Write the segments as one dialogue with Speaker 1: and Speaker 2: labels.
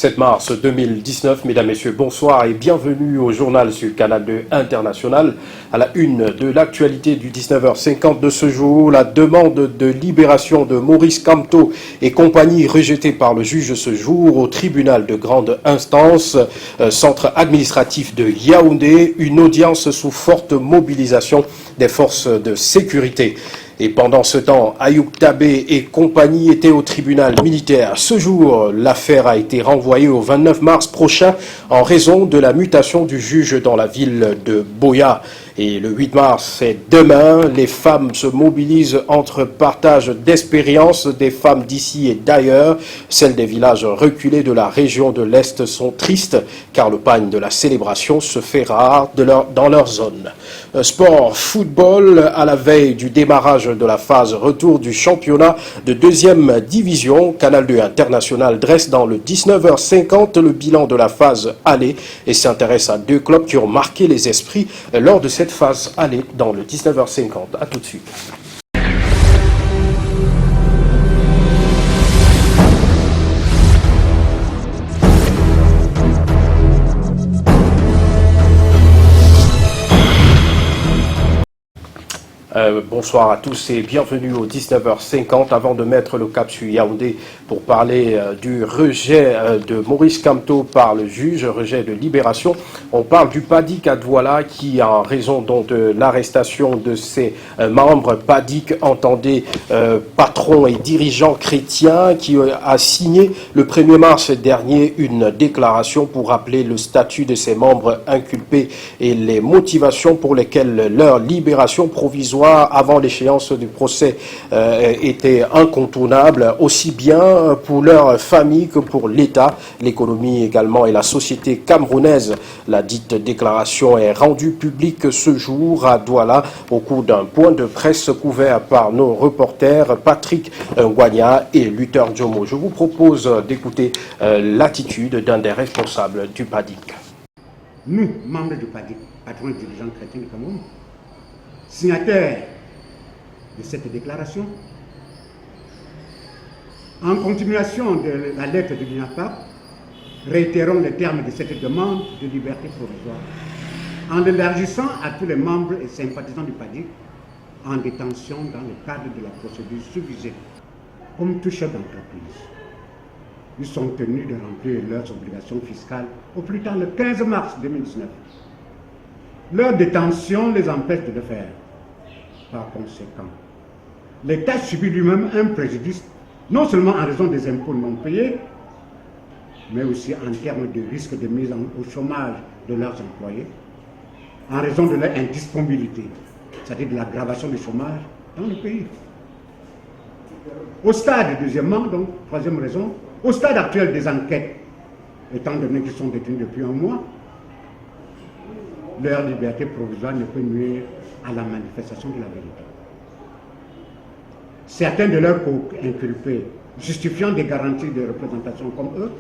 Speaker 1: 7 mars 2019, mesdames, messieurs, bonsoir et bienvenue au journal sur le canal 2 international. À la une de l'actualité du 19h50 de ce jour, la demande de libération de Maurice Kamto et compagnie rejetée par le juge ce jour au tribunal de grande instance, centre administratif de Yaoundé, une audience sous forte mobilisation des forces de sécurité. Et pendant ce temps, Ayoub Tabé et compagnie étaient au tribunal militaire. Ce jour, l'affaire a été renvoyée au 29 mars prochain en raison de la mutation du juge dans la ville de Boya. Et le 8 mars, c'est demain, les femmes se mobilisent entre partage d'expériences des femmes d'ici et d'ailleurs. Celles des villages reculés de la région de l'Est sont tristes car le pagne de la célébration se fait rare dans leur zone. Sport, football, à la veille du démarrage de la phase retour du championnat de deuxième division, Canal 2 International dresse dans le 19h50 le bilan de la phase aller et s'intéresse à deux clubs qui ont marqué les esprits lors de cette phase aller dans le 19h50. A tout de suite. Bonsoir à tous et bienvenue au 19h50. Avant de mettre le cap sur Yaoundé pour parler du rejet de Maurice Kamto par le juge, rejet de libération, on parle du PADIC à Douala qui, en raison donc de l'arrestation de ses membres, PADIC entendez patrons et dirigeants chrétiens, qui a signé le 1er mars dernier une déclaration pour rappeler le statut de ses membres inculpés et les motivations pour lesquelles leur libération provisoire avant l'échéance du procès était incontournable, aussi bien pour leur famille que pour l'État, l'économie également et la société camerounaise. La dite déclaration est rendue publique ce jour à Douala au cours d'un point de presse couvert par nos reporters Patrick Ngwanya et Luther Jomo. Je vous propose d'écouter l'attitude d'un des responsables du PADIC.
Speaker 2: Nous, membres du PADIC, patrons et dirigeants chrétiens du Cameroun, signataires de cette déclaration, en continuation de la lettre du Guinée-Pape, réitérons les termes de cette demande de liberté provisoire, en l'élargissant à tous les membres et sympathisants du PADIC en détention dans le cadre de la procédure subvisée. Comme tout chef d'entreprise, ils sont tenus de remplir leurs obligations fiscales au plus tard le 15 mars 2019. Leur détention les empêche de le faire. Par conséquent, l'État subit lui-même un préjudice, non seulement en raison des impôts non payés, mais aussi en termes de risque de mise au chômage de leurs employés, en raison de leur indisponibilité, c'est-à-dire de l'aggravation du chômage dans le pays. Au stade, deuxièmement, donc, troisième raison, au stade actuel des enquêtes, étant donné qu'ils sont détenus depuis un mois, leur liberté provisoire ne peut nuire à la manifestation de la vérité. Certains de leurs co-inculpés, justifiant des garanties de représentation comme eux,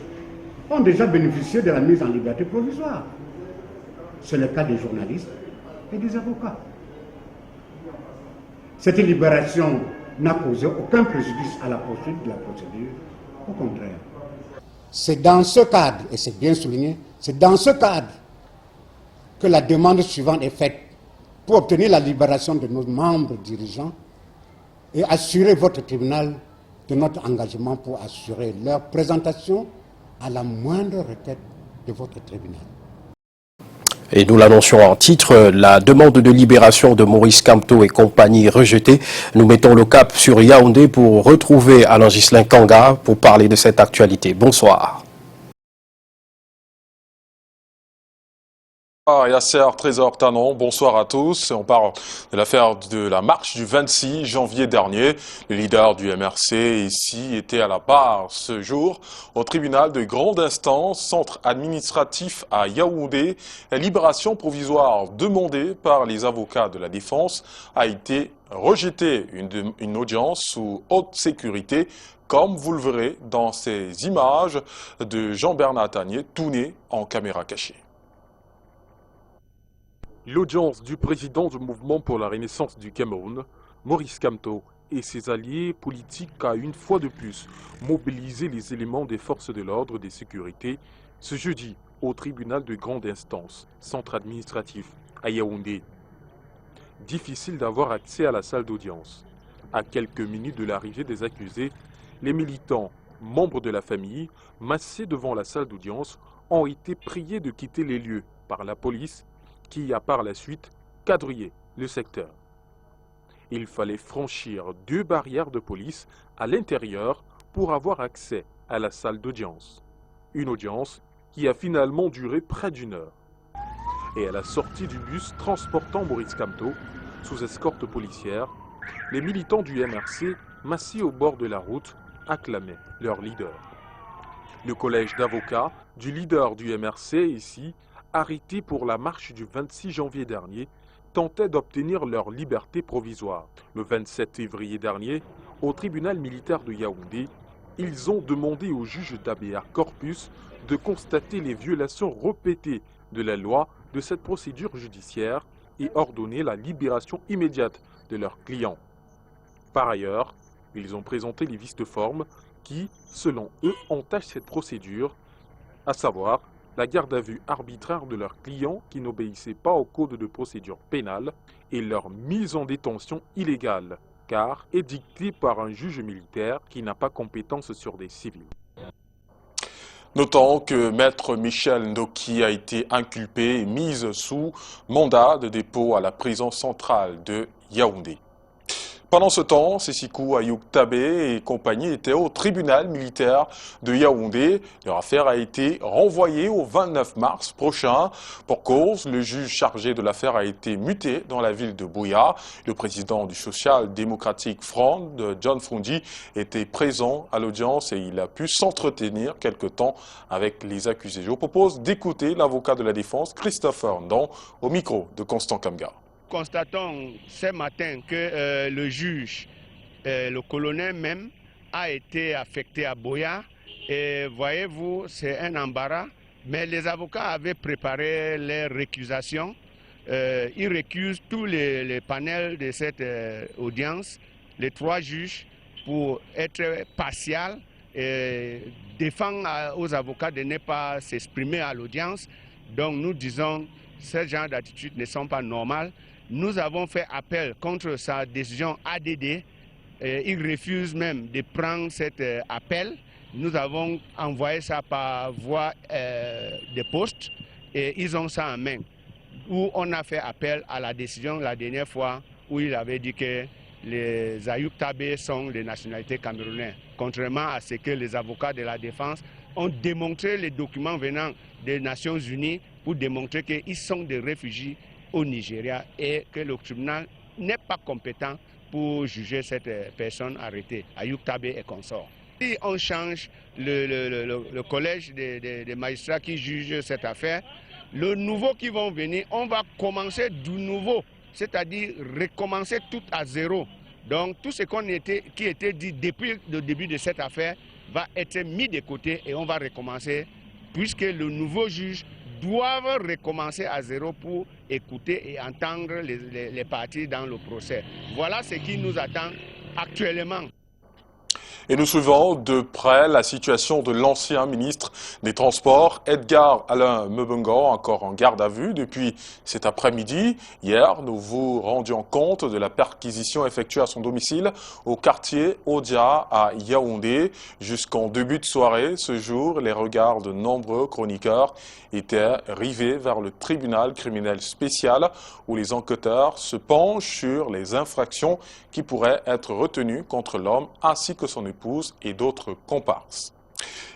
Speaker 2: ont déjà bénéficié de la mise en liberté provisoire. C'est le cas des journalistes et des avocats. Cette libération n'a causé aucun préjudice à la poursuite de la procédure, au contraire. C'est dans ce cadre, et c'est bien souligné, c'est dans ce cadre que la demande suivante est faite pour obtenir la libération de nos membres dirigeants et assurer votre tribunal de notre engagement pour assurer leur présentation à la moindre requête de votre tribunal.
Speaker 1: Et nous l'annoncions en titre, la demande de libération de Maurice Kamto et compagnie rejetée. Nous mettons le cap sur Yaoundé pour retrouver Alain Ghislain Kanga pour parler de cette actualité. Bonsoir.
Speaker 3: Yasser Trésor Tanon, bonsoir à tous. On parle de l'affaire de la marche du 26 janvier dernier. Le leader du MRC ici était à la barre ce jour au tribunal de grande instance, centre administratif à Yaoundé. La libération provisoire demandée par les avocats de la défense a été rejetée. Une audience sous haute sécurité, comme vous le verrez dans ces images de Jean-Bernard Tanier, tournées en caméra cachée.
Speaker 4: L'audience du président du mouvement pour la renaissance du Cameroun, Maurice Kamto, et ses alliés politiques a une fois de plus mobilisé les éléments des forces de l'ordre et de sécurité ce jeudi au tribunal de grande instance, centre administratif, à Yaoundé. Difficile d'avoir accès à la salle d'audience. À quelques minutes de l'arrivée des accusés, les militants, membres de la famille, massés devant la salle d'audience, ont été priés de quitter les lieux par la police qui a par la suite quadrillé le secteur. Il fallait franchir 2 barrières de police à l'intérieur pour avoir accès à la salle d'audience. Une audience qui a finalement duré près d'1 heure. Et à la sortie du bus transportant Maurice Kamto, sous escorte policière, les militants du MRC, massés au bord de la route, acclamaient leur leader. Le collège d'avocats du leader du MRC, ici, arrêté pour la marche du 26 janvier dernier, tentait d'obtenir leur liberté provisoire. Le 27 février dernier, au tribunal militaire de Yaoundé, ils ont demandé au juge d'Habeas Corpus de constater les violations répétées de la loi de cette procédure judiciaire et ordonner la libération immédiate de leurs clients. Par ailleurs, ils ont présenté les vices de forme qui, selon eux, entachent cette procédure, à savoir la garde à vue arbitraire de leurs clients qui n'obéissaient pas au code de procédure pénale et leur mise en détention illégale, car édictée par un juge militaire qui n'a pas compétence sur des civils.
Speaker 3: Notons que Maître Michel Ndoki a été inculpé et mis sous mandat de dépôt à la prison centrale de Yaoundé. Pendant ce temps, Sessikou Ayouk Tabé et compagnie étaient au tribunal militaire de Yaoundé. Leur affaire a été renvoyée au 29 mars prochain. Pour cause, le juge chargé de l'affaire a été muté dans la ville de Buea. Le président du Social Democratic Front, John Frundi, était présent à l'audience et il a pu s'entretenir quelque temps avec les accusés. Je vous propose d'écouter l'avocat de la défense, Christopher Ndon, au micro de Constant Kamgar.
Speaker 5: Constatons ce matin que le juge, le colonel même, a été affecté à Buea. Et voyez-vous, c'est un embarras. Mais les avocats avaient préparé les récusations. Ils récusent tous les panels de cette audience, les 3 juges, pour être partial et défendre aux avocats de ne pas s'exprimer à l'audience. Donc nous disons, ce genre d'attitudes ne sont pas normales. Nous avons fait appel contre sa décision ADD. Il refuse même de prendre cet appel. Nous avons envoyé ça par voie de poste et ils ont ça en main. Où on a fait appel à la décision la dernière fois où il avait dit que les Ayouk Tabé sont de nationalité camerounaise. Contrairement à ce que les avocats de la défense ont démontré les documents venant des Nations Unies pour démontrer qu'ils sont des réfugiés au Nigeria et que le tribunal n'est pas compétent pour juger cette personne arrêtée, Ayouk Tabé et consorts. Si on change le collège des magistrats qui jugent cette affaire, le nouveau qui vont venir, on va commencer du nouveau, c'est-à-dire recommencer tout à zéro. Donc tout ce qui était dit depuis le début de cette affaire va être mis de côté et on va recommencer puisque le nouveau juge doivent recommencer à zéro pour écouter et entendre les parties dans le procès. Voilà ce qui nous attend actuellement.
Speaker 3: Et nous suivons de près la situation de l'ancien ministre des Transports, Edgar Alain Mbengo, encore en garde à vue depuis cet après-midi. Hier, nous vous rendions compte de la perquisition effectuée à son domicile au quartier Odia à Yaoundé. Jusqu'en début de soirée, ce jour, les regards de nombreux chroniqueurs étaient rivés vers le tribunal criminel spécial où les enquêteurs se penchent sur les infractions qui pourraient être retenues contre l'homme ainsi que son épouse et d'autres comparses.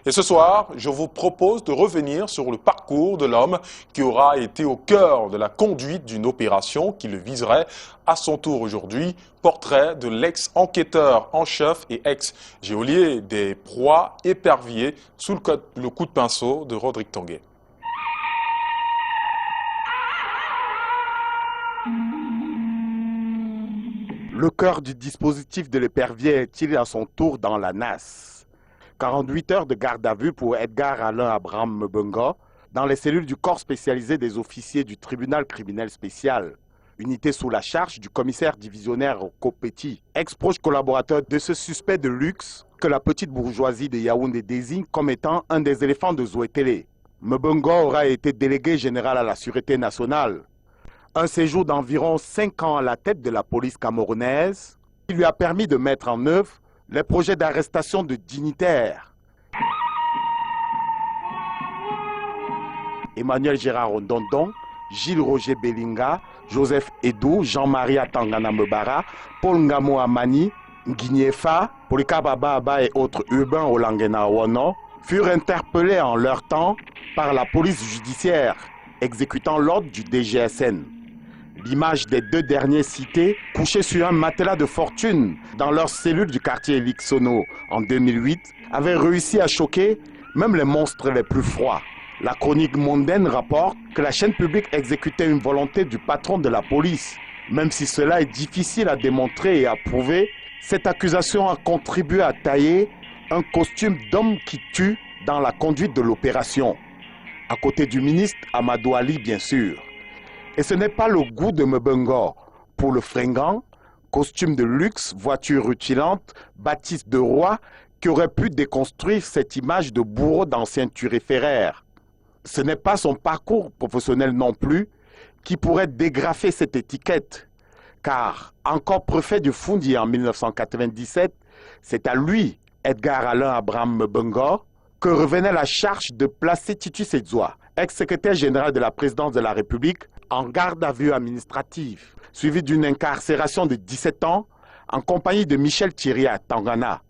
Speaker 3: Et ce soir, je vous propose de revenir sur le parcours de l'homme qui aura été au cœur de la conduite d'une opération qui le viserait à son tour aujourd'hui. Portrait de l'ex-enquêteur en chef et ex-geôlier des proies éperviers sous le coup de pinceau de Rodrigue Tanguay.
Speaker 6: Le cœur du dispositif de l'épervier est-il à son tour dans la nasse? 48 heures de garde à vue pour Edgar Alain Abraham Mbengo dans les cellules du corps spécialisé des officiers du tribunal criminel spécial. unité sous la charge du commissaire divisionnaire Kopeti, ex-proche collaborateur de ce suspect de luxe que la petite bourgeoisie de Yaoundé désigne comme étant un des éléphants de Zouétélé. Mbongo aura été délégué général à la Sûreté nationale. Un séjour d'environ 5 ans à la tête de la police camerounaise qui lui a permis de mettre en œuvre les projets d'arrestation de dignitaires. Emmanuel Gérard Ondondon, Gilles Roger Belinga, Joseph Edou, Jean-Marie Atangana Mbara, Paul Ngamo Amani, Nguignefa, Polycarpe Baba et autres urbains au Langena Wono furent interpellés en leur temps par la police judiciaire, exécutant l'ordre du DGSN. L'image des 2 derniers cités, couchés sur un matelas de fortune dans leur cellule du quartier Lixono en 2008, avait réussi à choquer même les monstres les plus froids. La chronique mondaine rapporte que la chaîne publique exécutait une volonté du patron de la police. Même si cela est difficile à démontrer et à prouver, cette accusation a contribué à tailler un costume d'homme qui tue dans la conduite de l'opération. À côté du ministre Amadou Ali, bien sûr. Et ce n'est pas le goût de Mbongo pour le fringant, costume de luxe, voiture rutilante, bâtisse de roi, qui aurait pu déconstruire cette image de bourreau d'ancien turéféraire. Ce n'est pas son parcours professionnel non plus qui pourrait dégrafer cette étiquette, car encore préfet du Foundi en 1997, c'est à lui, Edgar Alain Abraham Mbongo, que revenait la charge de placer Titu Sedzoua, ex-secrétaire général de la présidence de la République, en garde à vue administrative, suivi d'une incarcération de 17 ans en compagnie de Michel Thierry à Tangana.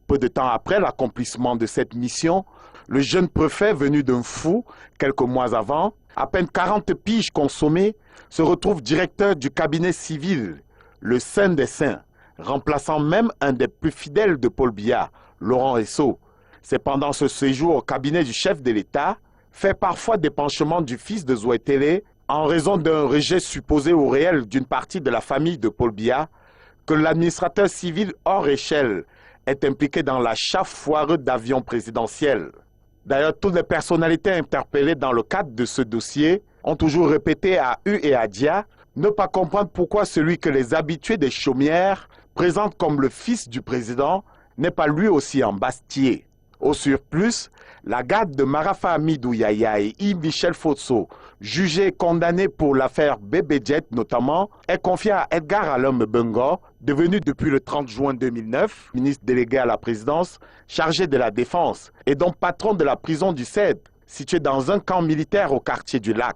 Speaker 6: Peu de temps après l'accomplissement de cette mission, le jeune préfet venu d'un fou, quelques mois avant, à peine 40 piges consommées, se retrouve directeur du cabinet civil, le Saint des Saints, remplaçant même un des plus fidèles de Paul Biya, Laurent Esso. C'est pendant ce séjour au cabinet du chef de l'État, fait parfois d'épanchement du fils de Zouétélé, en raison d'un rejet supposé ou réel d'une partie de la famille de Paul Biya, que l'administrateur civil hors échelle est impliqué dans l'achat foireux d'avions présidentiels. D'ailleurs, toutes les personnalités interpellées dans le cadre de ce dossier ont toujours répété à U et à Dia ne pas comprendre pourquoi celui que les habitués des chaumières présentent comme le fils du président n'est pas lui aussi embastillé. Au surplus, la garde de Marafa Amidou Yaya et Yves Michel Fotso, jugés et condamnés pour l'affaire Bébé Jet notamment, est confiée à Edgar Alain Mbongo, devenu depuis le 30 juin 2009 ministre délégué à la présidence, chargé de la défense et donc patron de la prison du CED, située dans un camp militaire au quartier du Lac.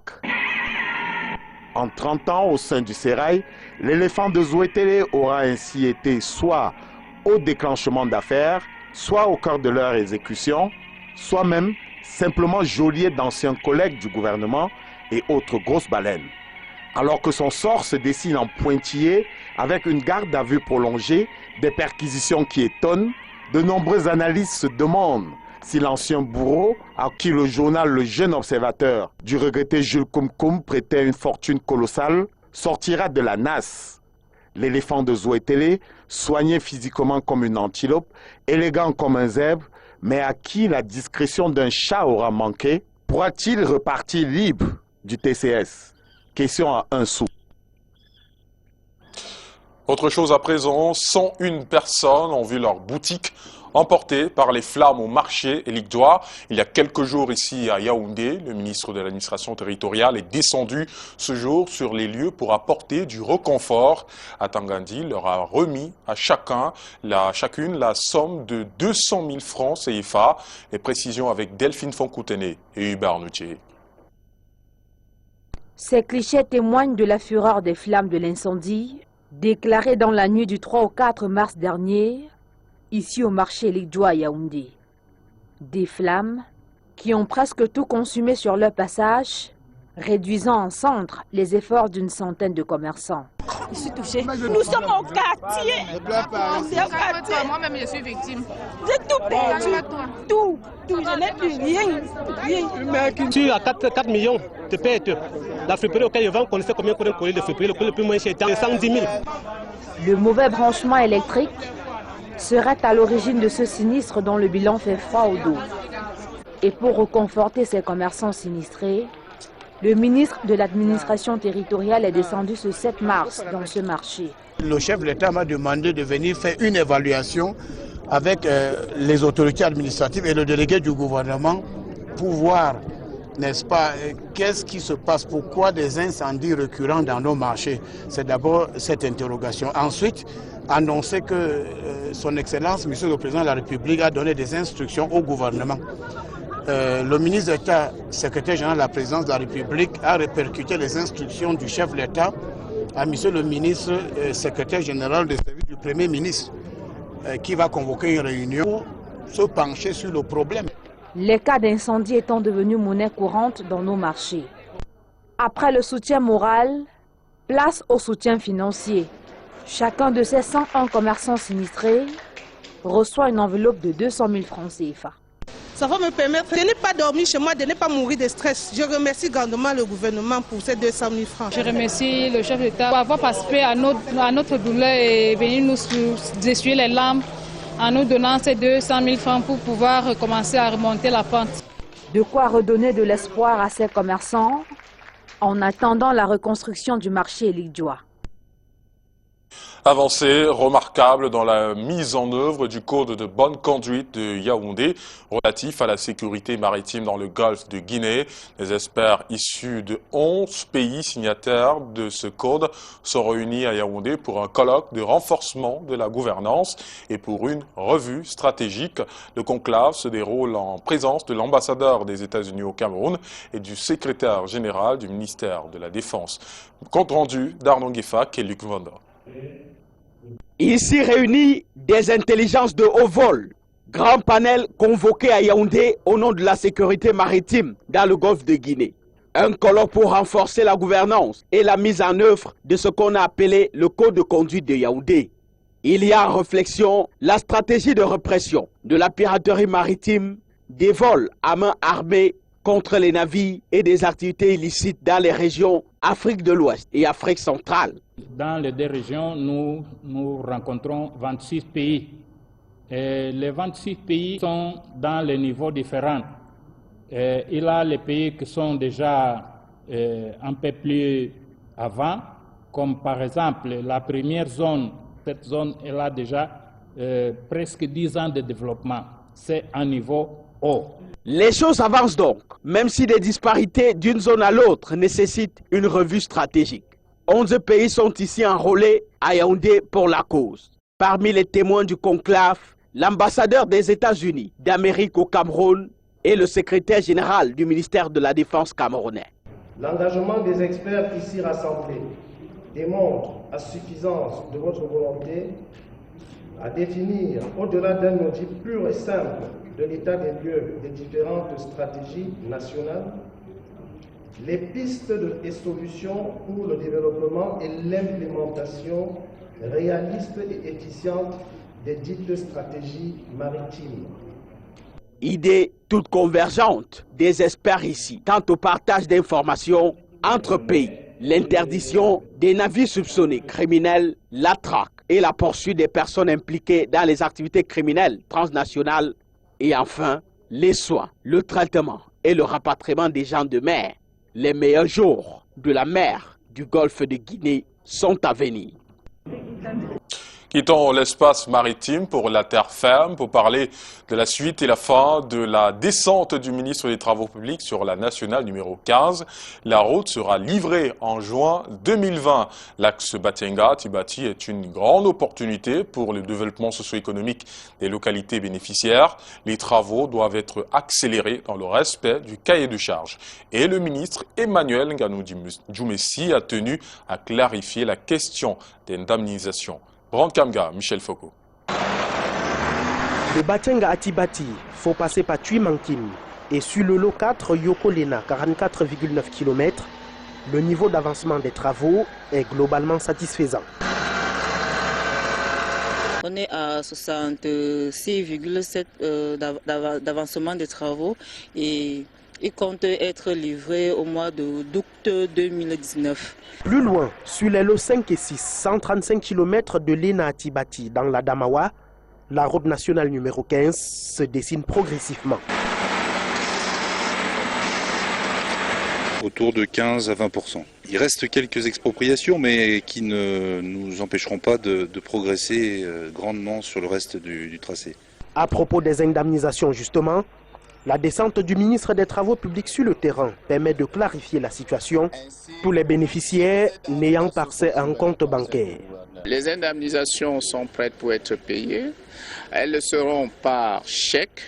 Speaker 6: En 30 ans, au sein du Sérail, l'éléphant de Zouétélé aura ainsi été soit au déclenchement d'affaires, soit au cœur de leur exécution, soit même simplement geôlier d'anciens collègues du gouvernement et autres grosses baleines. Alors que son sort se dessine en pointillé avec une garde à vue prolongée, des perquisitions qui étonnent, de nombreuses analyses se demandent si l'ancien bourreau, à qui le journal Le Jeune Observateur du regretté Jules Koumkoum prêtait une fortune colossale, sortira de la nasse. L'éléphant de Zouétélé, soigné physiquement comme une antilope, élégant comme un zèbre, mais à qui la discrétion d'un chat aura manqué, pourra-t-il repartir libre du TCS? Question à 1 sou.
Speaker 3: Autre chose à présent, 101 personnes ont vu leur boutique emportée par les flammes au marché Elikdoua. Il y a quelques jours ici à Yaoundé, le ministre de l'administration territoriale est descendu ce jour sur les lieux pour apporter du réconfort. Atangandi leur a remis à chacune la somme de 200 000 francs CFA. Les précisions avec Delphine Foncoutene et Hubert Noutier.
Speaker 7: Ces clichés témoignent de la fureur des flammes de l'incendie, déclaré dans la nuit du 3 au 4 mars dernier, ici au marché Elikdoua à Yaoundé. Des flammes qui ont presque tout consumé sur leur passage, réduisant en cendres les efforts d'une centaine de commerçants.
Speaker 8: Je suis touchée. Nous sommes au quartier. Moi-même, je suis victime. J'ai tout perdu. Tout. Je n'ai plus rien.
Speaker 9: Tu as 4 millions de pertes. La friperie auquel je vends, on sait combien pour un collier de friperie. Le collier le plus moins cher est 110 000.
Speaker 7: Le mauvais branchement électrique serait à l'origine de ce sinistre dont le bilan fait froid au dos. Et pour reconforter ces commerçants sinistrés, Le ministre de l'administration territoriale est descendu ce 7 mars dans ce marché.
Speaker 10: Le chef de l'État m'a demandé de venir faire une évaluation avec les autorités administratives et le délégué du gouvernement pour voir, n'est-ce pas, qu'est-ce qui se passe, pourquoi des incendies récurrents dans nos marchés. C'est d'abord cette interrogation. Ensuite, annoncer que son Excellence, Monsieur le Président de la République, a donné des instructions au gouvernement. Le ministre d'État, secrétaire général de la Présidence de la République, a répercuté les instructions du chef de l'État à Monsieur le ministre, secrétaire général des services du Premier ministre, qui va convoquer une réunion pour se pencher sur le problème.
Speaker 7: Les cas d'incendie étant devenus monnaie courante dans nos marchés. Après le soutien moral, place au soutien financier. Chacun de ces 101 commerçants sinistrés reçoit une enveloppe de 200 000 francs CFA.
Speaker 8: Ça va me permettre de ne pas dormir chez moi, de ne pas mourir de stress. Je remercie grandement le gouvernement pour ces 200 000 francs.
Speaker 11: Je remercie le chef d'État pour avoir participé à notre douleur et venir nous essuyer les larmes en nous donnant ces 200 000 francs pour pouvoir recommencer à remonter la pente.
Speaker 7: De quoi redonner de l'espoir à ces commerçants en attendant la reconstruction du marché Eligdjoa.
Speaker 3: Avancée remarquable dans la mise en œuvre du code de bonne conduite de Yaoundé relatif à la sécurité maritime dans le golfe de Guinée. Les experts issus de 11 pays signataires de ce code sont réunis à Yaoundé pour un colloque de renforcement de la gouvernance et pour une revue stratégique. Le conclave se déroule en présence de l'ambassadeur des États-Unis au Cameroun et du secrétaire général du ministère de la Défense. Compte rendu d'Arnaud Gueffak et Luc Vanda.
Speaker 12: Ici réunis des intelligences de haut vol, grand panel convoqué à Yaoundé au nom de la sécurité maritime dans le golfe de Guinée. Un colloque pour renforcer la gouvernance et la mise en œuvre de ce qu'on a appelé le code de conduite de Yaoundé. Il y a en réflexion la stratégie de répression de la piraterie maritime, des vols à main armée contre les navires et des activités illicites dans les régions Afrique de l'Ouest et Afrique centrale.
Speaker 13: Dans les deux régions, nous rencontrons 26 pays. Et les 26 pays sont dans les niveaux différents. Il y a les pays qui sont déjà un peu plus avant, comme par exemple la première zone. Cette zone, elle a déjà presque 10 ans de développement. C'est un niveau haut.
Speaker 12: Les choses avancent donc, même si des disparités d'une zone à l'autre nécessitent une revue stratégique. 11 pays sont ici enrôlés à Yaoundé pour la cause. Parmi les témoins du conclave, l'ambassadeur des États-Unis d'Amérique au Cameroun et le secrétaire général du ministère de la Défense camerounais.
Speaker 14: L'engagement des experts ici rassemblés démontre à suffisance de votre volonté à définir, au-delà d'un audit pur et simple de l'état des lieux des différentes stratégies nationales, les pistes et solutions pour le développement et l'implémentation réaliste et efficiente des dites stratégies maritimes.
Speaker 12: Idée toute convergente des experts ici, quant au partage d'informations entre pays, l'interdiction des navires soupçonnés criminels, la traque et la poursuite des personnes impliquées dans les activités criminelles transnationales et enfin les soins, le traitement et le rapatriement des gens de mer. Les meilleurs jours de la mer du golfe de Guinée sont à venir.
Speaker 3: Quittons l'espace maritime pour la terre ferme pour parler de la suite et la fin de la descente du ministre des Travaux publics sur la nationale numéro 15. La route sera livrée en juin 2020. L'axe Batienga-Tibati est une grande opportunité pour le développement socio-économique des localités bénéficiaires. Les travaux doivent être accélérés dans le respect du cahier de charges. Et le ministre Emmanuel Nganou-Djoumessi a tenu à clarifier la question d'indemnisation. Kamga, Michel Foucault.
Speaker 15: De Batienga à Tibati, il faut passer par Tuimankim. Et sur le lot 4, Yokolena, 44,9 km, le niveau d'avancement des travaux est globalement satisfaisant.
Speaker 16: On est à 66,7 d'avancement des travaux et il compte être livré au mois d'août 2019.
Speaker 15: Plus loin, sur les lots 5 et 6, 135 km de Lena à Tibati, dans la Damawa, la route nationale numéro 15 se dessine progressivement.
Speaker 17: autour de 15 à 20%. Il reste quelques expropriations, mais qui ne nous empêcheront pas de progresser grandement sur le reste du tracé.
Speaker 15: À propos des indemnisations, justement, la descente du ministre des Travaux publics sur le terrain permet de clarifier la situation, tous les bénéficiaires n'ayant pas accès à un compte bancaire.
Speaker 18: Les indemnisations sont prêtes pour être payées. Elles le seront par chèque.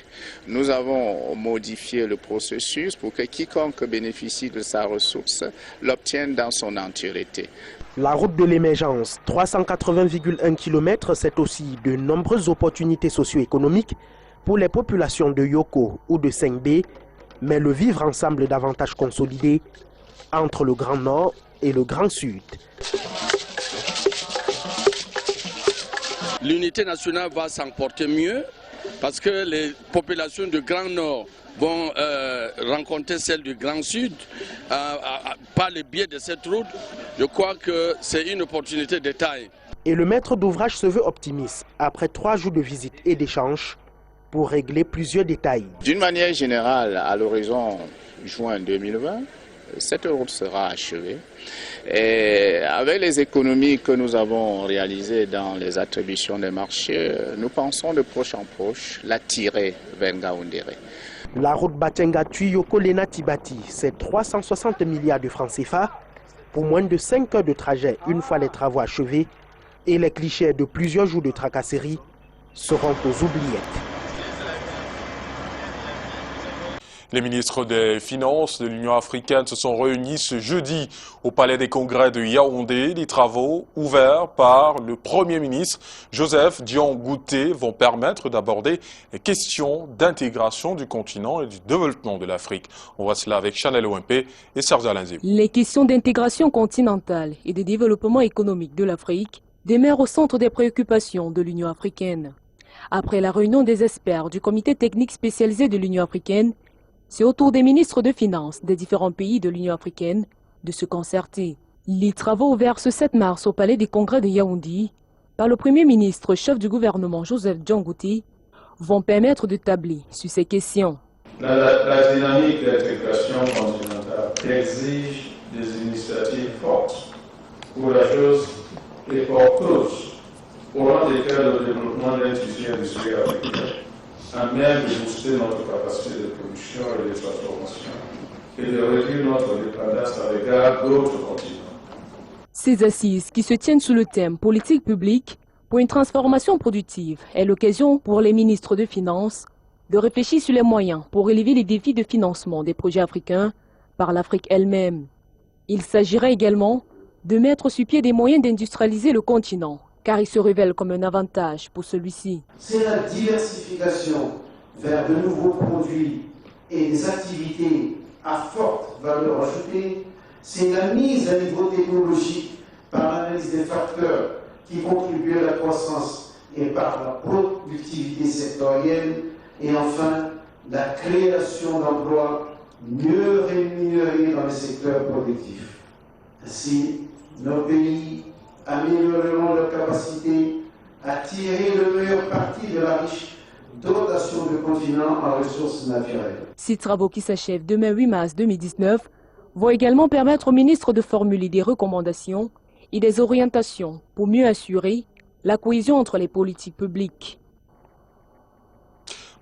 Speaker 18: Nous avons modifié le processus pour que quiconque bénéficie de sa ressource l'obtienne dans son entièreté.
Speaker 15: La route de l'émergence, 380,1 km, c'est aussi de nombreuses opportunités socio-économiques pour les populations de Yoko ou de 5B, mais le vivre ensemble davantage consolidé entre le Grand Nord et le Grand Sud.
Speaker 19: L'unité nationale va s'en porter mieux parce que les populations du Grand Nord vont rencontrer celles du Grand Sud par le biais de cette route. Je crois que c'est une opportunité de taille.
Speaker 15: Et le maître d'ouvrage se veut optimiste après 3 jours de visite et d'échange pour régler plusieurs détails.
Speaker 18: D'une manière générale, à l'horizon juin 2020, cette route sera achevée. Et avec les économies que nous avons réalisées dans les attributions des marchés, nous pensons de proche en proche la tirer vers Ngaoundéré.
Speaker 15: La route Batenga-Tuyoko-Lena-Tibati, c'est 360 milliards de francs CFA pour moins de 5 heures de trajet une fois les travaux achevés, et les clichés de plusieurs jours de tracasserie seront aux oubliettes.
Speaker 3: Les ministres des Finances de l'Union africaine se sont réunis ce jeudi au Palais des Congrès de Yaoundé. Les travaux ouverts par le Premier ministre Joseph Dion-Ngouté vont permettre d'aborder les questions d'intégration du continent et du développement de l'Afrique. On voit cela avec Chanel OMP et Serge Alinzé.
Speaker 20: Les questions d'intégration continentale et de développement économique de l'Afrique demeurent au centre des préoccupations de l'Union africaine. Après la réunion des experts du comité technique spécialisé de l'Union africaine, c'est au tour des ministres de Finances des différents pays de l'Union africaine de se concerter. Les travaux ouverts ce 7 mars au Palais des Congrès de Yaoundé par le Premier ministre chef du gouvernement Joseph Dion-Ngouté vont permettre de tabler sur ces questions.
Speaker 21: La dynamique d'intégration continentale exige des initiatives fortes, courageuses et porteuses au rang desquelles le développement d'un tissu industriel africain à même de booster notre capacité de production et de transformation et de réduire notre dépendance à l'égard d'autres continents.
Speaker 20: Ces assises qui se tiennent sous le thème politique publique pour une transformation productive est l'occasion pour les ministres de Finances de réfléchir sur les moyens pour relever les défis de financement des projets africains par l'Afrique elle-même. Il s'agirait également de mettre sur pied des moyens d'industrialiser le continent, car il se révèle comme un avantage pour celui-ci.
Speaker 22: C'est la diversification vers de nouveaux produits et des activités à forte valeur ajoutée. C'est la mise à niveau technologique par l'analyse des facteurs qui contribuent à la croissance et par la productivité sectorielle. Et enfin, la création d'emplois mieux rémunérés dans les secteurs productifs. Ainsi, nos pays amélioreront leur capacité à tirer le meilleur parti de la riche dotation du continent en ressources naturelles.
Speaker 20: Ces travaux qui s'achèvent demain 8 mars 2019 vont également permettre aux ministres de formuler des recommandations et des orientations pour mieux assurer la cohésion entre les politiques publiques.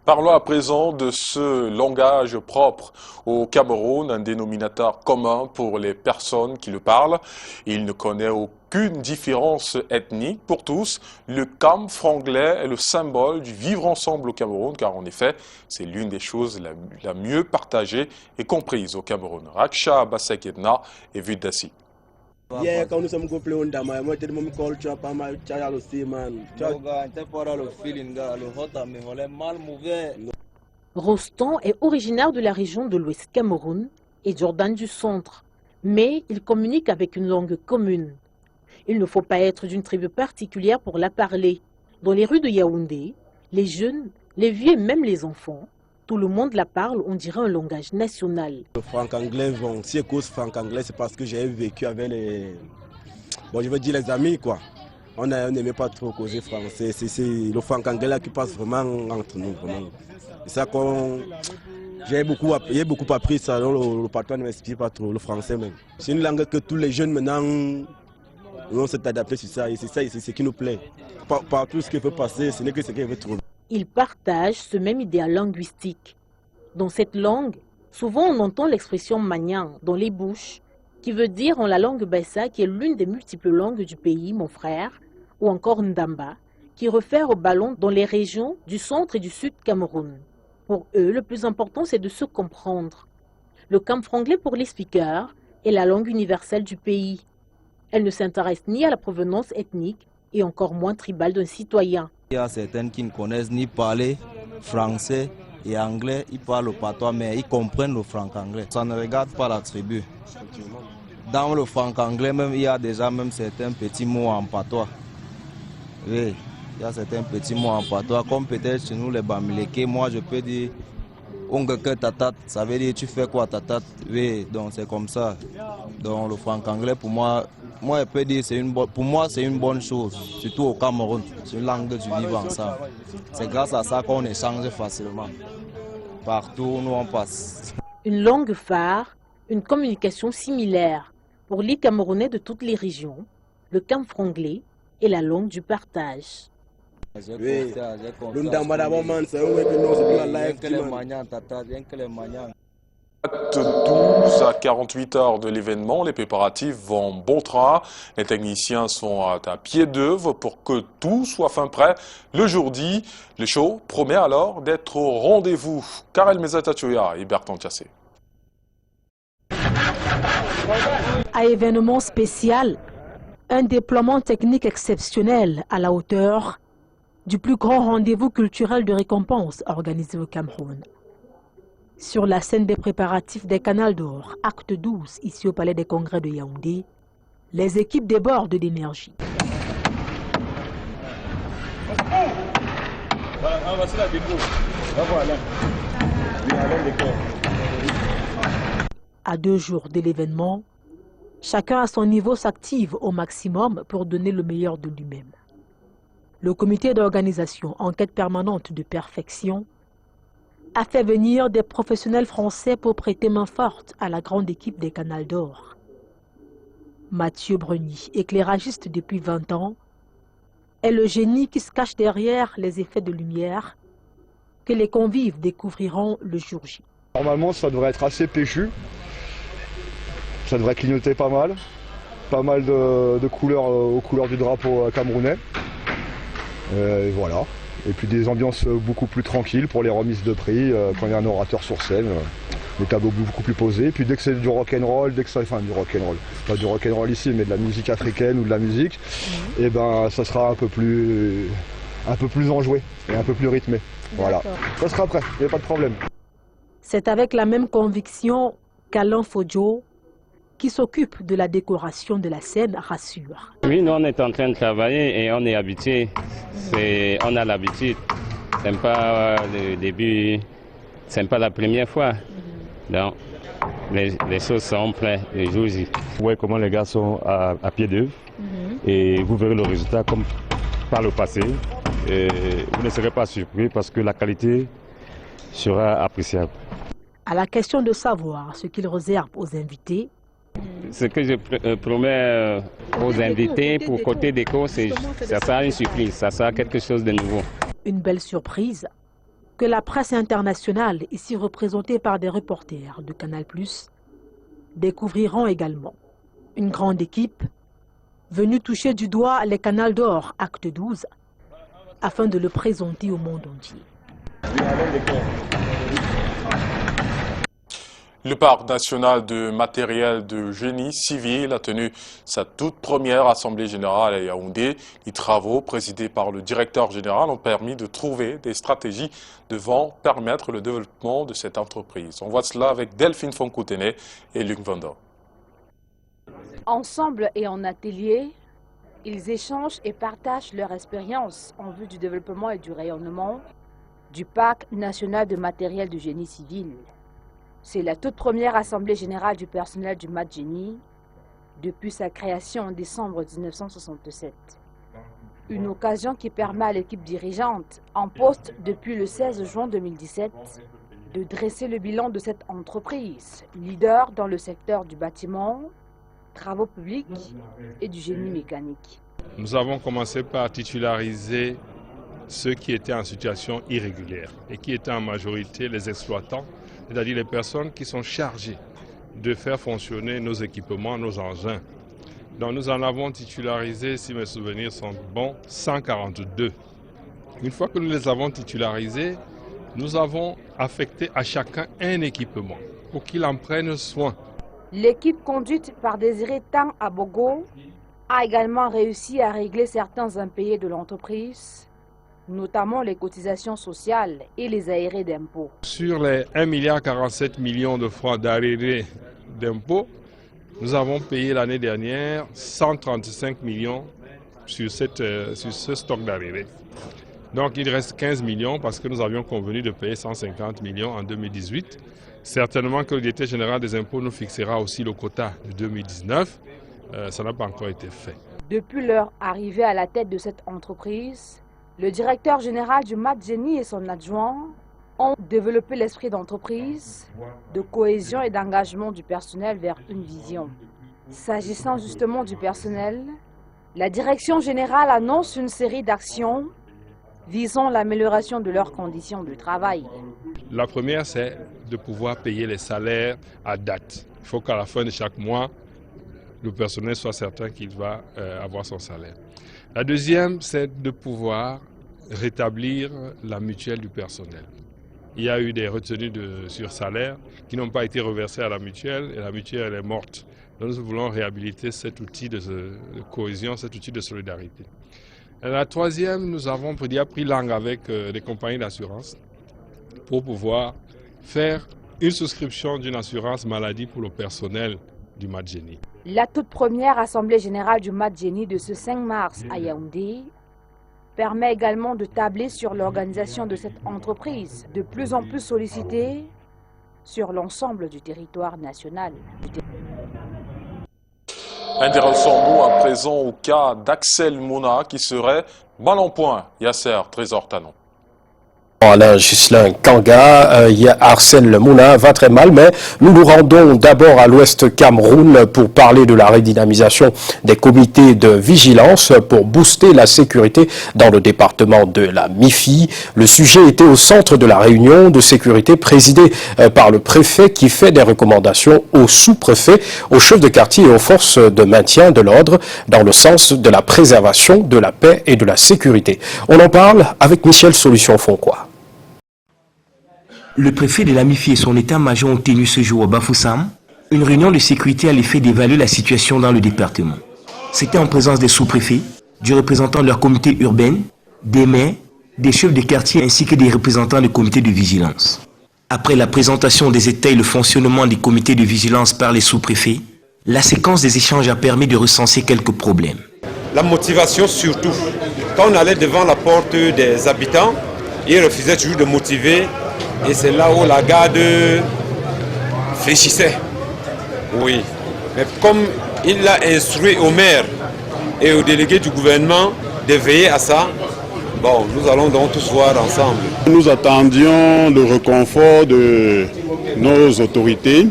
Speaker 3: Parlons à présent de ce langage propre au Cameroun, un dénominateur commun pour les personnes qui le parlent. Il ne connaît aucune différence ethnique pour tous. Le cam franglais est le symbole du vivre ensemble au Cameroun, car en effet, c'est l'une des choses la mieux partagée et comprise au Cameroun. Raksha Basekedna est vue d'aci.
Speaker 23: Yeah, quand nous sommes couplés, on a moi, tu me colles, tu as pas mal, tu as aussi, man.
Speaker 24: Roston est originaire de la région de l'Ouest Cameroun et Jordan du Centre, mais il communique avec une langue commune. Il ne faut pas être d'une tribu particulière pour la parler. Dans les rues de Yaoundé, les jeunes, les vieux et même les enfants, tout le monde la parle, on dirait un langage national.
Speaker 23: Le franc-anglais, bon, si je cause franc-anglais, c'est parce que j'ai vécu avec les... Bon, je veux dire les amis, quoi. on n'aimait pas trop causer français. C'est le franc-anglais qui passe vraiment entre nous. C'est ça qu'on... J'ai beaucoup appris ça, le patron ne m'explique pas trop le français même. C'est une langue que tous les jeunes maintenant on s'est adapté sur ça et c'est ce qui nous plaît. Par tout ce qui peut passer, ce n'est que ce qu'il veut trouver.
Speaker 24: Ils partagent ce même idéal linguistique. Dans cette langue, souvent on entend l'expression Magnan dans les bouches, qui veut dire en la langue Bessa, qui est l'une des multiples langues du pays, mon frère, ou encore Ndamba, qui réfère au ballon dans les régions du centre et du sud Cameroun. Pour eux, le plus important, c'est de se comprendre. Le kamfranglais pour les speakers est la langue universelle du pays. Elle ne s'intéresse ni à la provenance ethnique et encore moins tribale d'un citoyen.
Speaker 1: Il y a certaines qui ne connaissent ni parler français et anglais, ils parlent le patois, mais ils comprennent le franc-anglais. Ça ne regarde pas la tribu. Dans le franc-anglais, même, il y a déjà même certains petits mots en patois. Oui. Il y a certains petits mots en patois, comme peut-être chez nous les Bamileke, moi je peux dire Ongeke tatat, ça veut dire tu fais quoi tatat, oui, donc c'est comme ça. Donc le franc-anglais pour moi je peux dire pour moi c'est une bonne chose, surtout au Cameroun, c'est une langue du vivre ensemble. C'est grâce à ça qu'on échange facilement, partout où nous on passe.
Speaker 24: Une langue phare, une communication similaire. Pour les Camerounais de toutes les régions, le kamfranglais est la langue du partage.
Speaker 23: Oui, l'Undamba d'abord, man, c'est un way que nous, c'est la live.
Speaker 3: Acte 12 à 48 heures de l'événement, les préparatifs vont bon train. Les techniciens sont à pied d'œuvre pour que tout soit fin prêt le jour dit. Le show promet alors d'être au rendez-vous. Karel Mezatachoya et Bertrand Tiassé.
Speaker 24: À événement spécial, un déploiement technique exceptionnel à la hauteur du plus grand rendez-vous culturel de récompense organisé au Cameroun. Sur la scène des préparatifs des Canals d'Or, acte 12, ici au Palais des Congrès de Yaoundé, les équipes débordent d'énergie. À 2 jours de l'événement, chacun à son niveau s'active au maximum pour donner le meilleur de lui-même. Le comité d'organisation en quête permanente de perfection a fait venir des professionnels français pour prêter main forte à la grande équipe des Canals d'Or. Mathieu Breny, éclairagiste depuis 20 ans, est le génie qui se cache derrière les effets de lumière que les convives découvriront le jour J.
Speaker 2: Normalement, ça devrait être assez péchu. Ça devrait clignoter pas mal de couleurs aux couleurs du drapeau camerounais. Et voilà. Et puis des ambiances beaucoup plus tranquilles pour les remises de prix, quand il y a un orateur sur scène, des tableaux beaucoup plus posés. Et puis dès que c'est du rock'n'roll, enfin du rock'n'roll, pas du rock'n'roll ici, mais de la musique africaine ou de la musique, et ben ça sera un peu plus enjoué et un peu plus rythmé. Voilà. Ça sera prêt, il n'y a pas de problème.
Speaker 24: C'est avec la même conviction qu'Alain Fodjo, qui s'occupe de la décoration de la scène, rassure.
Speaker 4: Oui, nous on est en train de travailler et on est habitué. On a l'habitude. Ce n'est pas le début, ce n'est pas la première fois. Donc, les choses sont prêtes les jours J.
Speaker 5: Vous voyez comment les gars sont à pied d'œuvre et vous verrez le résultat comme par le passé. Et vous ne serez pas surpris parce que la qualité sera appréciable.
Speaker 24: À la question de savoir ce qu'il réserve aux invités,
Speaker 4: ce que je promets aux invités pour côté déco, ça sera une surprise, ça sera quelque chose de nouveau.
Speaker 24: Une belle surprise que la presse internationale, ici représentée par des reporters de Canal+, découvriront également. Une grande équipe venue toucher du doigt les Canals d'Or, acte 12, afin de le présenter au monde entier.
Speaker 3: Le Parc national de matériel de génie civil a tenu sa toute première assemblée générale à Yaoundé. Les travaux présidés par le directeur général ont permis de trouver des stratégies devant permettre le développement de cette entreprise. On voit cela avec Delphine Fonkoutene et Luc Vando.
Speaker 7: Ensemble et en atelier, ils échangent et partagent leur expérience en vue du développement et du rayonnement du Parc national de matériel de génie civil. C'est la toute première assemblée générale du personnel du MatGénie depuis sa création en décembre 1967. Une occasion qui permet à l'équipe dirigeante, en poste depuis le 16 juin 2017, de dresser le bilan de cette entreprise, leader dans le secteur du bâtiment, travaux publics et du génie mécanique.
Speaker 6: Nous avons commencé par titulariser ceux qui étaient en situation irrégulière et qui étaient en majorité les exploitants, c'est-à-dire les personnes qui sont chargées de faire fonctionner nos équipements, nos engins. Donc nous en avons titularisé, si mes souvenirs sont bons, 142. Une fois que nous les avons titularisés, nous avons affecté à chacun un équipement pour qu'il en prenne soin.
Speaker 7: L'équipe conduite par Désiré Tang Abogo a également réussi à régler certains impayés de l'entreprise, notamment les cotisations sociales et les arriérés d'impôts.
Speaker 6: Sur les 1,47 milliard de francs d'arriérés d'impôts, nous avons payé l'année dernière 135 millions sur ce stock d'arriérés. Donc il reste 15 millions parce que nous avions convenu de payer 150 millions en 2018. Certainement que le directeur général des impôts nous fixera aussi le quota de 2019. Ça n'a pas encore été fait.
Speaker 7: Depuis leur arrivée à la tête de cette entreprise, le directeur général du Madjeni et son adjoint ont développé l'esprit d'entreprise, de cohésion et d'engagement du personnel vers une vision. S'agissant justement du personnel, la direction générale annonce une série d'actions visant l'amélioration de leurs conditions de travail.
Speaker 6: La première, c'est de pouvoir payer les salaires à date. Il faut qu'à la fin de chaque mois, le personnel soit certain qu'il va avoir son salaire. La deuxième, c'est de pouvoir rétablir la mutuelle du personnel. Il y a eu des retenues sur salaire qui n'ont pas été reversées à la mutuelle et la mutuelle elle est morte. Donc nous voulons réhabiliter cet outil de cohésion, cet outil de solidarité. Et la troisième, nous avons pris langue avec les compagnies d'assurance pour pouvoir faire une souscription d'une assurance maladie pour le personnel du Madjeni.
Speaker 7: La toute première Assemblée générale du Madjeni de ce 5 mars à Yaoundé permet également de tabler sur l'organisation de cette entreprise, de plus en plus sollicitée sur l'ensemble du territoire national.
Speaker 3: Intéressons-nous à présent au cas d'Axel Mouna qui serait mal en point. Yasser Trésor Tanon.
Speaker 8: Alain Ghislain Kanga, Arsène Mouna va très mal, mais nous nous rendons d'abord à l'Ouest Cameroun pour parler de la redynamisation des comités de vigilance pour booster la sécurité dans le département de la MIFI. Le sujet était au centre de la réunion de sécurité présidée par le préfet qui fait des recommandations aux sous-préfets, aux chefs de quartier et aux forces de maintien de l'ordre dans le sens de la préservation de la paix et de la sécurité. On en parle avec Michel Solution-Foncois.
Speaker 9: Le préfet de la MIFI et son état-major ont tenu ce jour au Bafoussam une réunion de sécurité à l'effet d'évaluer la situation dans le département. C'était en présence des sous-préfets, du représentant de leur comité urbaine, des maires, des chefs de quartier ainsi que des représentants des comités de vigilance. Après la présentation des états et le fonctionnement des comités de vigilance par les sous-préfets, la séquence des échanges a permis de recenser quelques problèmes.
Speaker 10: La motivation surtout. Quand on allait devant la porte des habitants, ils refusaient toujours de motiver. Et c'est là où la garde fléchissait. Oui. Mais comme il a instruit au maire et aux délégués du gouvernement de veiller à ça, bon, nous allons donc tous voir ensemble.
Speaker 25: Nous attendions le réconfort de nos autorités.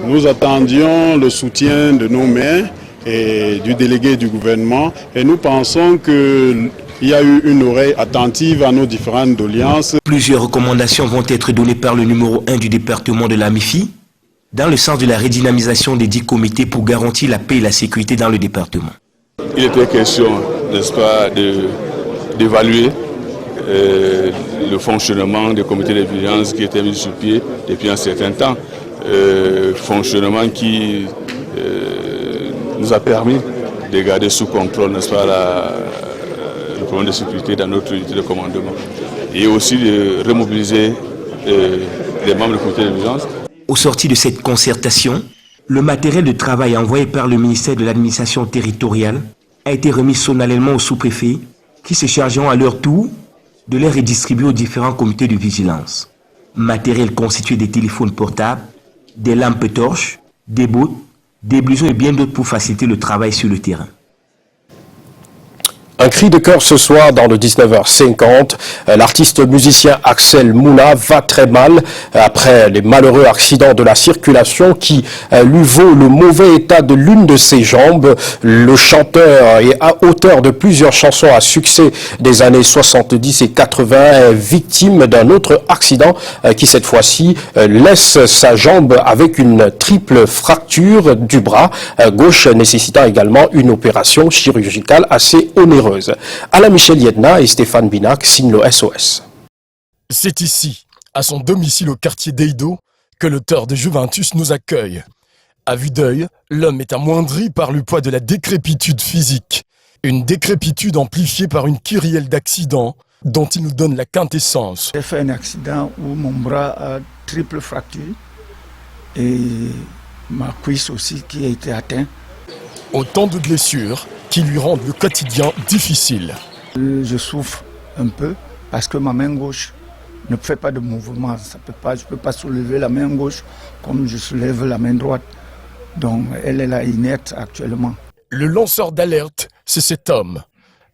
Speaker 25: Nous attendions le soutien de nos maires et du délégué du gouvernement. Et nous pensons que il y a eu une oreille attentive à nos différentes doléances.
Speaker 9: Plusieurs recommandations vont être données par le numéro 1 du département de la MIFI dans le sens de la redynamisation des 10 comités pour garantir la paix et la sécurité dans le département.
Speaker 25: Il était question, n'est-ce pas, d'évaluer le fonctionnement des comités de vigilance qui étaient mis sur pied depuis un certain temps. Fonctionnement qui nous a permis de garder sous contrôle, n'est-ce pas, le problème de sécurité dans notre unité de commandement et aussi de remobiliser les membres du comité de vigilance.
Speaker 9: Au sorti de cette concertation, le matériel de travail envoyé par le ministère de l'administration territoriale a été remis solennellement aux sous-préfets qui se chargeront à leur tour de les redistribuer aux différents comités de vigilance. Matériel constitué des téléphones portables, des lampes torches, des bottes, des blousons et bien d'autres pour faciliter le travail sur le terrain.
Speaker 8: Un cri de cœur ce soir dans le 19h50. L'artiste musicien Axel Mouna va très mal après les malheureux accidents de la circulation qui lui vaut le mauvais état de l'une de ses jambes. Le chanteur et auteur de plusieurs chansons à succès des années 70 et 80 est victime d'un autre accident qui cette fois-ci laisse sa jambe avec une triple fracture du bras gauche nécessitant également une opération chirurgicale assez onéreuse. Alain Michel Yedna et Stéphane Binac signent le SOS.
Speaker 11: C'est ici, à son domicile au quartier d'Eido, que l'auteur de Juventus nous accueille. À vue d'œil, l'homme est amoindri par le poids de la décrépitude physique. Une décrépitude amplifiée par une kyrielle d'accidents dont il nous donne la quintessence.
Speaker 12: J'ai fait un accident où mon bras a triple fracture et ma cuisse aussi qui a été atteinte.
Speaker 11: Autant de blessures qui lui rendent le quotidien difficile.
Speaker 12: Je souffre un peu parce que ma main gauche ne fait pas de mouvement. Je ne peux pas soulever la main gauche comme je soulève la main droite. Donc elle est là inerte actuellement.
Speaker 11: Le lanceur d'alerte, c'est cet homme.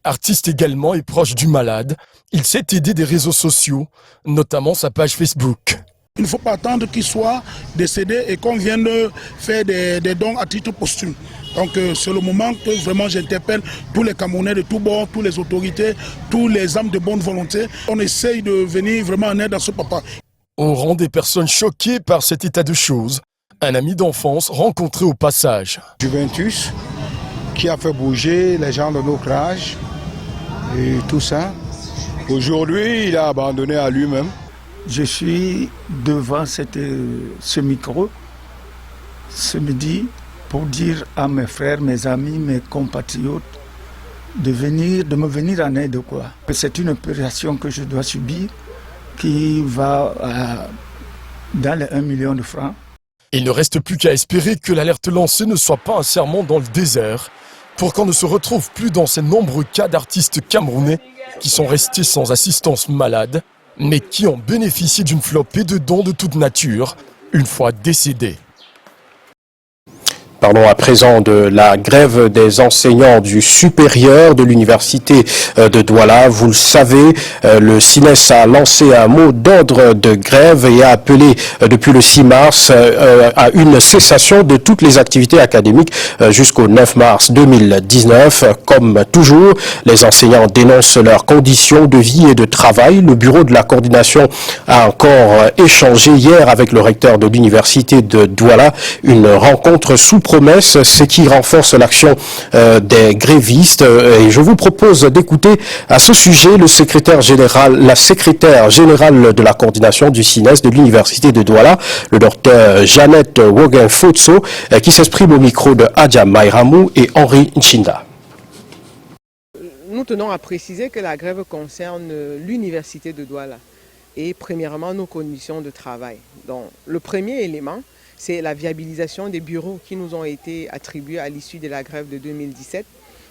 Speaker 11: Artiste également et proche du malade, il s'est aidé des réseaux sociaux, notamment sa page Facebook.
Speaker 13: Il ne faut pas attendre qu'il soit décédé et qu'on vienne faire des dons à titre posthume. Donc c'est le moment que vraiment j'interpelle tous les Camerounais de tous bords, toutes les autorités, tous les âmes de bonne volonté. On essaye de venir vraiment en aide à ce papa.
Speaker 11: Au rang des personnes choquées par cet état de choses, un ami d'enfance rencontré au passage.
Speaker 12: Juventus, qui a fait bouger les gens de notre âge et tout ça. Aujourd'hui, il a abandonné à lui-même. Je suis devant ce micro ce midi pour dire à mes frères, mes amis, mes compatriotes de me venir en aide. C'est une opération que je dois subir qui va dans les 1 million de francs.
Speaker 11: Il ne reste plus qu'à espérer que l'alerte lancée ne soit pas un sermon dans le désert pour qu'on ne se retrouve plus dans ces nombreux cas d'artistes camerounais qui sont restés sans assistance malade mais qui ont bénéficié d'une flopée de dons de toute nature une fois décédés.
Speaker 8: Parlons à présent de la grève des enseignants du supérieur de l'université de Douala. Vous le savez, le CINES a lancé un mot d'ordre de grève et a appelé depuis le 6 mars à une cessation de toutes les activités académiques jusqu'au 9 mars 2019. Comme toujours, les enseignants dénoncent leurs conditions de vie et de travail. Le bureau de la coordination a encore échangé hier avec le recteur de l'université de Douala. Une rencontre sous promesse, ce qui renforce l'action des grévistes. Et je vous propose d'écouter à ce sujet la secrétaire générale de la coordination du CINES de l'université de Douala, le docteur Jeannette Wogen-Fotso, qui s'exprime au micro de Adja Mayramou et Henri Nchinda.
Speaker 14: Nous tenons à préciser que la grève concerne l'université de Douala et premièrement nos conditions de travail. Donc, le premier élément, c'est la viabilisation des bureaux qui nous ont été attribués à l'issue de la grève de 2017,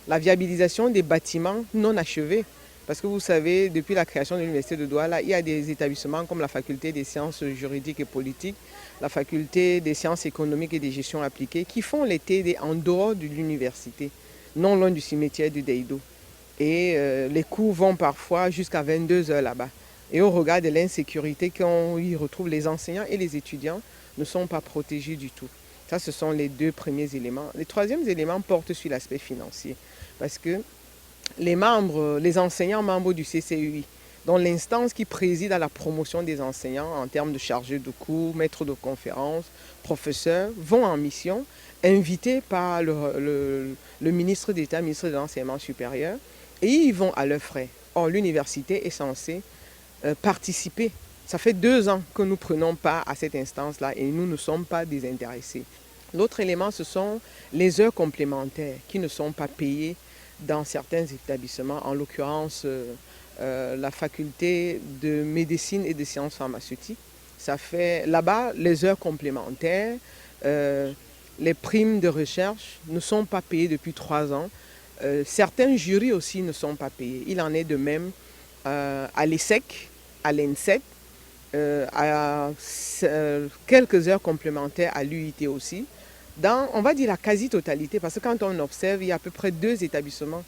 Speaker 14: la viabilisation des bâtiments non achevés. Parce que vous savez, depuis la création de l'université de Douala, il y a des établissements comme la faculté des sciences juridiques et politiques, la faculté des sciences économiques et des gestions appliquées, qui font les TD en dehors de l'université, non loin du cimetière du Deido. Et les cours vont parfois jusqu'à 22 h là-bas. Et au regard de l'insécurité qu'on y retrouve, les enseignants et les étudiants ne sont pas protégés du tout. Ça, ce sont les deux premiers éléments. Les troisièmes éléments portent sur l'aspect financier. Parce que les enseignants membres du CCUI, dont l'instance qui préside à la promotion des enseignants en termes de chargés de cours, maîtres de conférences, professeurs, vont en mission, invités par le ministre d'État, ministre de l'Enseignement supérieur, et ils vont à leurs frais. Or, l'université est censée participer. Ça fait 2 ans que nous prenons part à cette instance-là et nous ne sommes pas désintéressés. L'autre élément, ce sont les heures complémentaires qui ne sont pas payées dans certains établissements, en l'occurrence la faculté de médecine et de sciences pharmaceutiques. Ça fait là-bas les heures complémentaires, les primes de recherche ne sont pas payées depuis 3 ans. Certains jurys aussi ne sont pas payés. Il en est de même à l'ESSEC, à l'ENSET, à quelques heures complémentaires à l'UIT aussi, dans, on va dire, la quasi-totalité, parce que quand on observe, il y a à peu près 2 établissements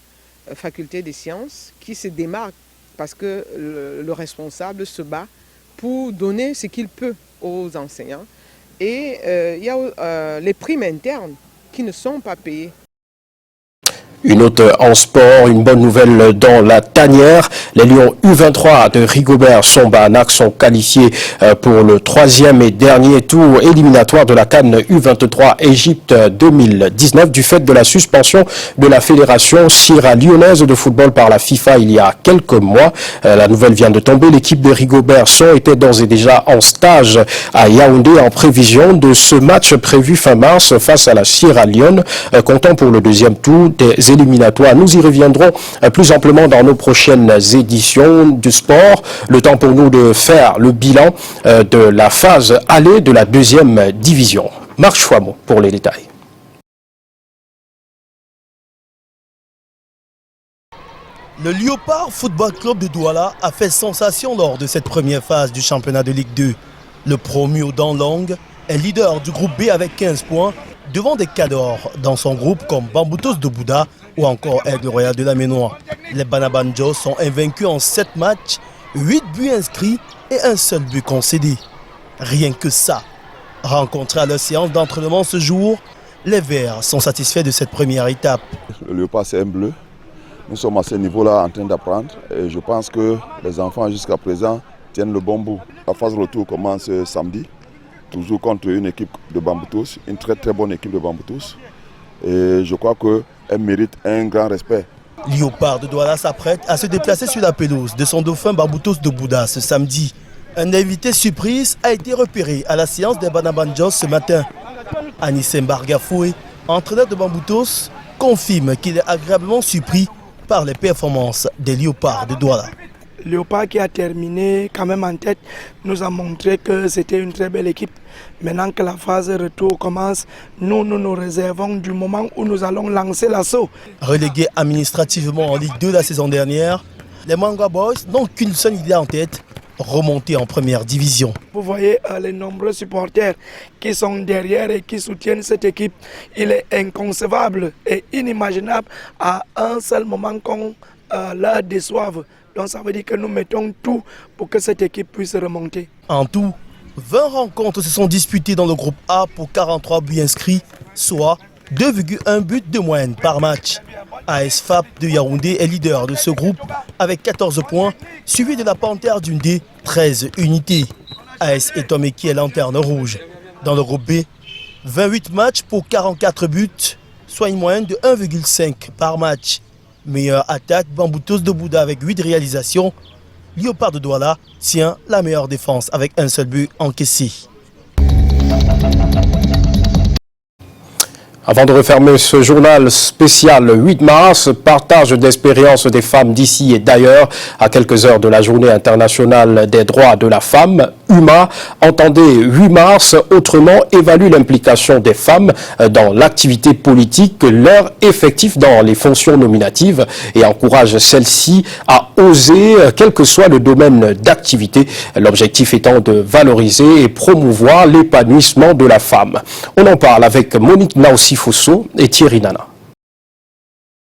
Speaker 14: faculté des sciences qui se démarque parce que le responsable se bat pour donner ce qu'il peut aux enseignants. Et il y a les primes internes qui ne sont pas payées.
Speaker 8: Une autre en sport, une bonne nouvelle dans la tanière. Les Lions U23 de Rigobert Song-Bahnak sont qualifiés pour le 3e et dernier tour éliminatoire de la CAN U23 Égypte 2019 du fait de la suspension de la Fédération sierra-léonaise de football par la FIFA il y a quelques mois. La nouvelle vient de tomber. L'équipe de Rigobert Song était d'ores et déjà en stage à Yaoundé en prévision de ce match prévu fin mars face à la Sierra Leone, comptant pour le 2e tour des éliminatoires. Nous y reviendrons plus amplement dans nos prochaines éditions du sport. Le temps pour nous de faire le bilan de la phase aller de la 2e division. Marc Chouamot pour les détails.
Speaker 15: Le Léopard Football Club de Douala a fait sensation lors de cette première phase du championnat de Ligue 2. Le promu aux dents longues est leader du groupe B avec 15 points, devant des cadors dans son groupe comme Bamboutos de Bouddha ou encore Aigle Royal de la Ménois. Les Banabanjos sont invaincus en 7 matchs, 8 buts inscrits et un seul but concédé. Rien que ça. Rencontrés à leur séance d'entraînement ce jour, les Verts sont satisfaits de cette première étape.
Speaker 16: Le Léopard c'est un bleu. Nous sommes à ce niveau-là en train d'apprendre et je pense que les enfants jusqu'à présent tiennent le bon bout. La phase retour commence samedi. Toujours contre une équipe de Bamboutos, une très très bonne équipe de Bamboutos. Et je crois qu'elle mérite un grand respect.
Speaker 15: Léopard de Douala s'apprête à se déplacer sur la pelouse de son dauphin Bamboutos de Bouddha ce samedi. Un invité surprise a été repéré à la séance des Banabanjos ce matin. Anissé Mbargafoué, entraîneur de Bamboutos, confirme qu'il est agréablement surpris par les performances des Léopards de Douala.
Speaker 17: Léopard qui a terminé quand même en tête nous a montré que c'était une très belle équipe. Maintenant que la phase retour commence, nous réservons du moment où nous allons lancer l'assaut.
Speaker 15: Relégués administrativement en Ligue 2 la saison dernière, les Manga Boys n'ont qu'une seule idée en tête, remonter en première division.
Speaker 17: Vous voyez les nombreux supporters qui sont derrière et qui soutiennent cette équipe. Il est inconcevable et inimaginable à un seul moment qu'on la déçoive. Donc ça veut dire que nous mettons tout pour que cette équipe puisse remonter.
Speaker 15: En tout, 20 rencontres se sont disputées dans le groupe A pour 43 buts inscrits, soit 2,1 buts de moyenne par match. AS FAP de Yaoundé est leader de ce groupe avec 14 points, suivi de la Panthère d'Undé, 13 unités. AS Etomeki est lanterne rouge. Dans le groupe B, 28 matchs pour 44 buts, soit une moyenne de 1,5 par match. Meilleure attaque, Bamboutos de Bouddha avec 8 réalisations. Léopard de Douala tient la meilleure défense avec un seul but encaissé.
Speaker 8: Avant de refermer ce journal spécial le 8 mars, partage d'expériences des femmes d'ici et d'ailleurs à quelques heures de la journée internationale des droits de la femme. UMA, entendez 8 mars, autrement évalue l'implication des femmes dans l'activité politique, leur effectif dans les fonctions nominatives et encourage celles-ci à oser, quel que soit le domaine d'activité, l'objectif étant de valoriser et promouvoir l'épanouissement de la femme. On en parle avec Monique Naossi-Fosso et Thierry Nana.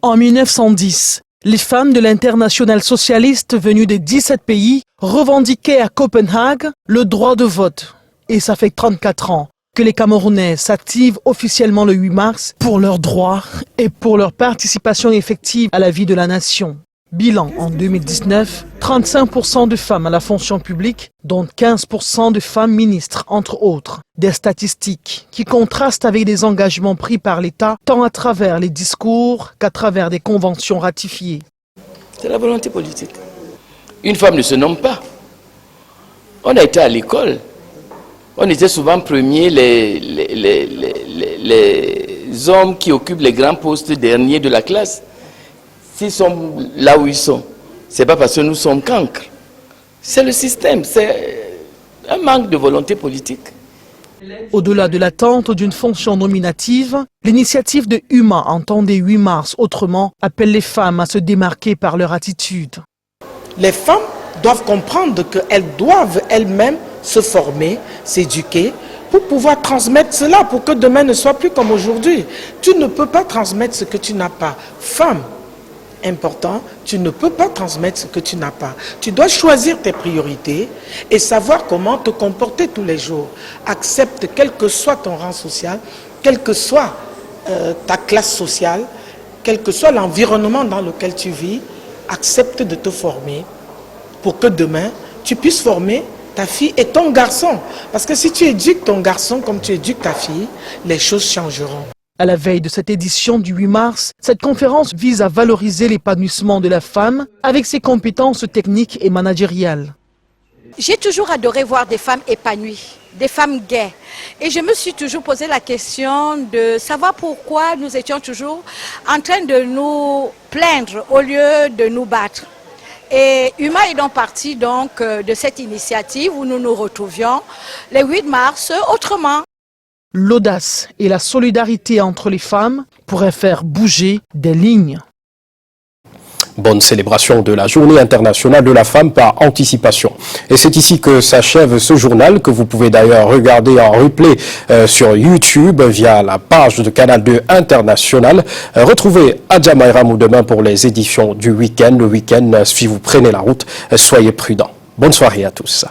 Speaker 18: En 1910, les femmes de l'Internationale socialiste venues des 17 pays revendiquaient à Copenhague le droit de vote. Et ça fait 34 ans que les Camerounais s'activent officiellement le 8 mars pour leurs droits et pour leur participation effective à la vie de la nation. Bilan en 2019, 35% de femmes à la fonction publique, dont 15% de femmes ministres, entre autres. Des statistiques qui contrastent avec des engagements pris par l'État, tant à travers les discours qu'à travers des conventions ratifiées.
Speaker 19: C'est la volonté politique. Une femme ne se nomme pas. On a été à l'école. On était souvent premiers, les hommes qui occupent les grands postes derniers de la classe. S'ils sont là où ils sont, ce n'est pas parce que nous sommes cancres. C'est le système, c'est un manque de volonté politique.
Speaker 18: Au-delà de l'attente d'une fonction nominative, l'initiative de UMA, entendez 8 mars autrement, appelle les femmes à se démarquer par leur attitude.
Speaker 17: Les femmes doivent comprendre qu'elles doivent elles-mêmes se former, s'éduquer, pour pouvoir transmettre cela, pour que demain ne soit plus comme aujourd'hui. Tu ne peux pas transmettre ce que tu n'as pas. Femme,
Speaker 1: important, tu ne peux pas transmettre ce que tu n'as pas. Tu dois choisir tes priorités et savoir comment te comporter tous les jours. Accepte quel que soit ton rang social, quelle que soit ta classe sociale, quel que soit l'environnement dans lequel tu vis, accepte de te former pour que demain, tu puisses former ta fille et ton garçon. Parce que si tu éduques ton garçon comme tu éduques ta fille, les choses changeront.
Speaker 18: À la veille de cette édition du 8 mars, cette conférence vise à valoriser l'épanouissement de la femme avec ses compétences techniques et managériales.
Speaker 20: J'ai toujours adoré voir des femmes épanouies, des femmes gaies. Et je me suis toujours posé la question de savoir pourquoi nous étions toujours en train de nous plaindre au lieu de nous battre. Et Huma est donc partie de cette initiative où nous nous retrouvions le 8 mars autrement.
Speaker 18: L'audace et la solidarité entre les femmes pourraient faire bouger des lignes.
Speaker 8: Bonne célébration de la Journée internationale de la femme par anticipation. Et c'est ici que s'achève ce journal que vous pouvez d'ailleurs regarder en replay sur YouTube via la page de Canal 2 International. Retrouvez Adja Mayramou demain pour les éditions du week-end. Le week-end, si vous prenez la route, soyez prudents. Bonne soirée à tous.